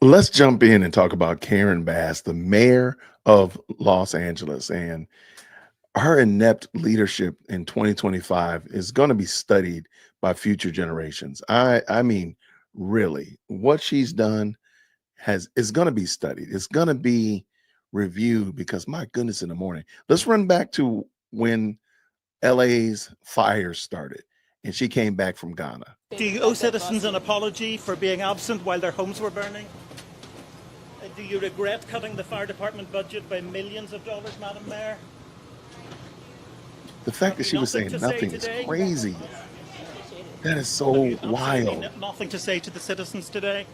Let's jump in and talk about Karen Bass, the mayor of Los Angeles, and her inept leadership in 2025 is going to be studied by future generations. I mean, really, what she's done has is going to be studied. It's going to be reviewed because my goodness, in the morning. Let's run back to when LA's fires started and she came back from Ghana. Do you owe citizens an apology for being absent while their homes were burning? Do you regret cutting the fire department budget by millions of dollars, Madam Mayor? The fact Have that you she was nothing saying to say nothing is today? crazy. That is Have you so absolutely wild. nothing to say to the citizens today?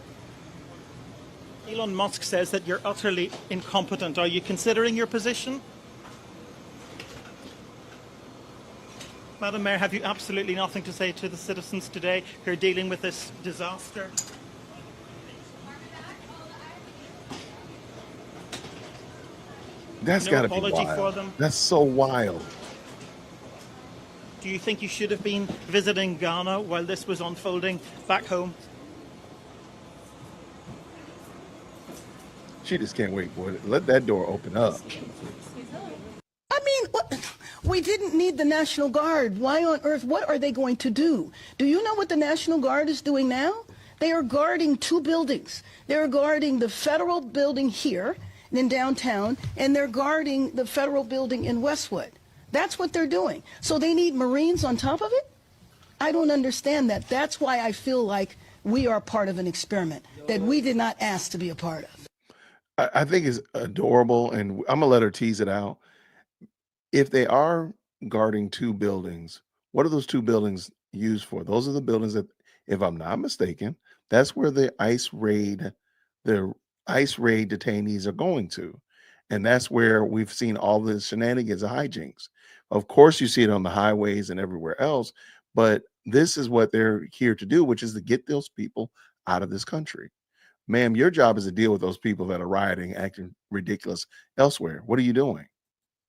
Elon Musk says that you're utterly incompetent. Are you considering your position? Madam Mayor, have you absolutely nothing to say to the citizens today who are dealing with this disaster? That's No got to be apology for wild. them? That's so wild. Do you think you should have been visiting Ghana while this was unfolding back home? She just can't wait for it. Let that door open up. I mean, we didn't need the National Guard. Why on earth? What are they going to do? Do you know what the National Guard is doing now? They are guarding two buildings. They're guarding the federal building here in downtown, and they're guarding the federal building in Westwood. That's what they're doing. So they need Marines on top of it? I don't understand that. That's why I feel like we are part of an experiment that we did not ask to be a part of. I think it's adorable, and I'm gonna let her tease it out. If they are guarding two buildings, what are those two buildings used for? Those are the buildings that, if I'm not mistaken, that's where the ICE raid detainees are going to. And that's where we've seen all the shenanigans and hijinks. Of course, you see it on the highways and everywhere else, but this is what they're here to do, which is to get those people out of this country. Ma'am, your job is to deal with those people that are rioting, acting ridiculous elsewhere. What are you doing?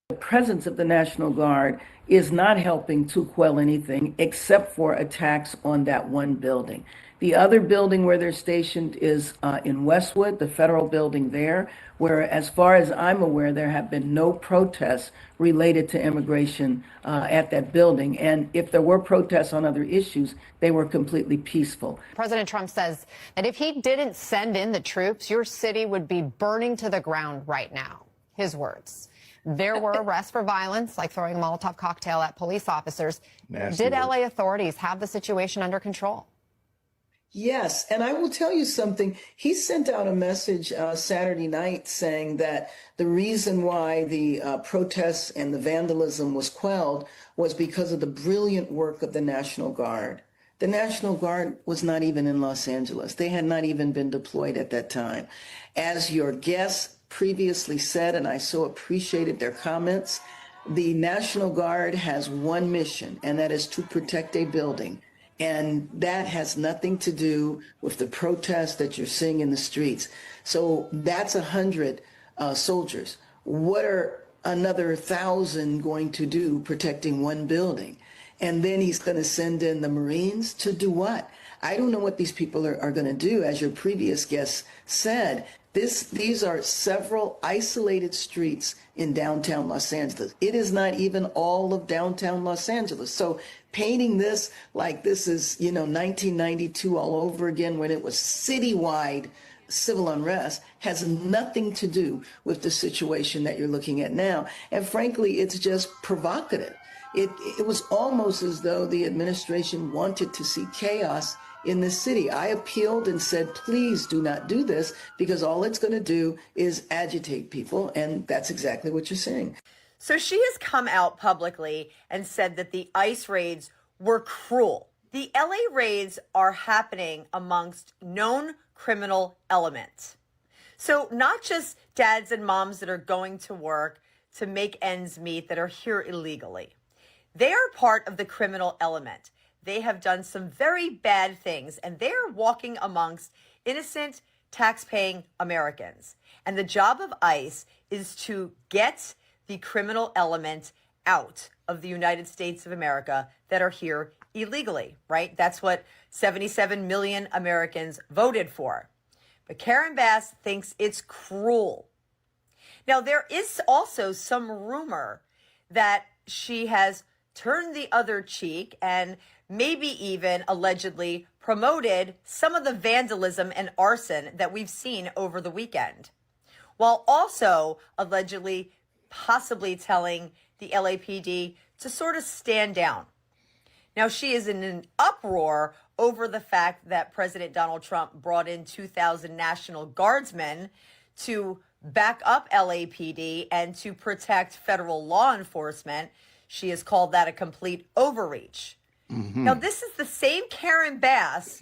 The presence of the National Guard is not helping to quell anything except for attacks on that one building. The other building where they're stationed is in Westwood, the federal building there, where, as far as I'm aware, there have been no protests related to immigration at that building. And if there were protests on other issues, they were completely peaceful. President Trump says that if he didn't send in the troops, your city would be burning to the ground right now. His words. There were arrests for violence, like throwing a Molotov cocktail at police officers. Nasty Did work. LA authorities have the situation under control? Yes, and I will tell you something. He sent out a message Saturday night saying that the reason why the protests and the vandalism was quelled was because of the brilliant work of the National Guard. The National Guard was not even in Los Angeles. They had not even been deployed at that time. As your guest previously said, and I so appreciated their comments, the National Guard has one mission, and that is to protect a building. And that has nothing to do with the protests that you're seeing in the streets. So that's 100 soldiers. What are another 1,000 going to do protecting one building? And then he's going to send in the Marines to do what? I don't know what these people are going to do. As your previous guest said, these are several isolated streets in downtown Los Angeles. It is not even all of downtown Los Angeles. So painting this like this is, 1992 all over again when it was citywide civil unrest has nothing to do with the situation that you're looking at now. And frankly, it's just provocative. It was almost as though the administration wanted to see chaos in the city. I appealed and said, please do not do this because all it's going to do is agitate people. And that's exactly what you're seeing. So she has come out publicly and said that the ICE raids were cruel. The LA raids are happening amongst known criminal elements. So not just dads and moms that are going to work to make ends meet that are here illegally. They are part of the criminal element. They have done some very bad things, and they're walking amongst innocent, tax-paying Americans. And the job of ICE is to get the criminal element out of the United States of America that are here illegally, right? That's what 77 million Americans voted for. But Karen Bass thinks it's cruel. Now, there is also some rumor that she has turned the other cheek and maybe even allegedly promoted some of the vandalism and arson that we've seen over the weekend, while also allegedly possibly telling the LAPD to sort of stand down. Now, she is in an uproar over the fact that President Donald Trump brought in 2,000 National Guardsmen to back up LAPD and to protect federal law enforcement. She has called that a complete overreach. Now, this is the same Karen Bass,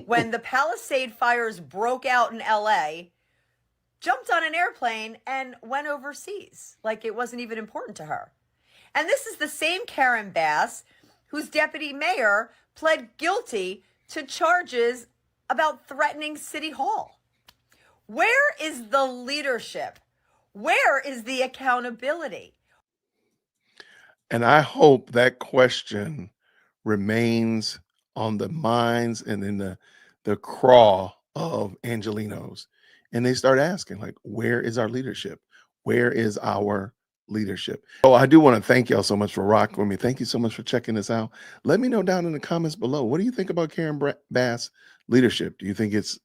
when the Palisade fires broke out in LA, jumped on an airplane and went overseas like it wasn't even important to her. And this is the same Karen Bass whose deputy mayor pled guilty to charges about threatening City Hall. Where is the leadership? Where is the accountability? And I hope that question remains on the minds and in the craw of Angelinos. And they start asking, like, where is our leadership? Where is our leadership? Oh, I do want to thank y'all so much for rocking with me. Thank you so much for checking this out. Let me know down in the comments below. What do you think about Karen Bass leadership? Do you think it's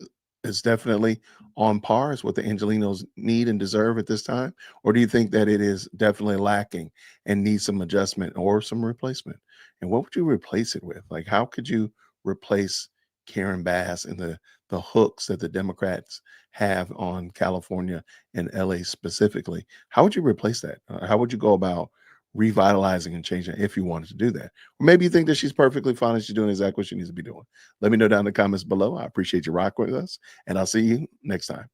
definitely on par as what the Angelinos need and deserve at this time? Or do you think that it is definitely lacking and needs some adjustment or some replacement? And what would you replace it with? Like, how could you replace Karen Bass and the hooks that the Democrats have on California and LA specifically? How would you replace that? How would you go about revitalizing and changing it if you wanted to do that? Or maybe you think that she's perfectly fine and she's doing exactly what she needs to be doing. Let me know down in the comments below. I appreciate you rocking with us, and I'll see you next time.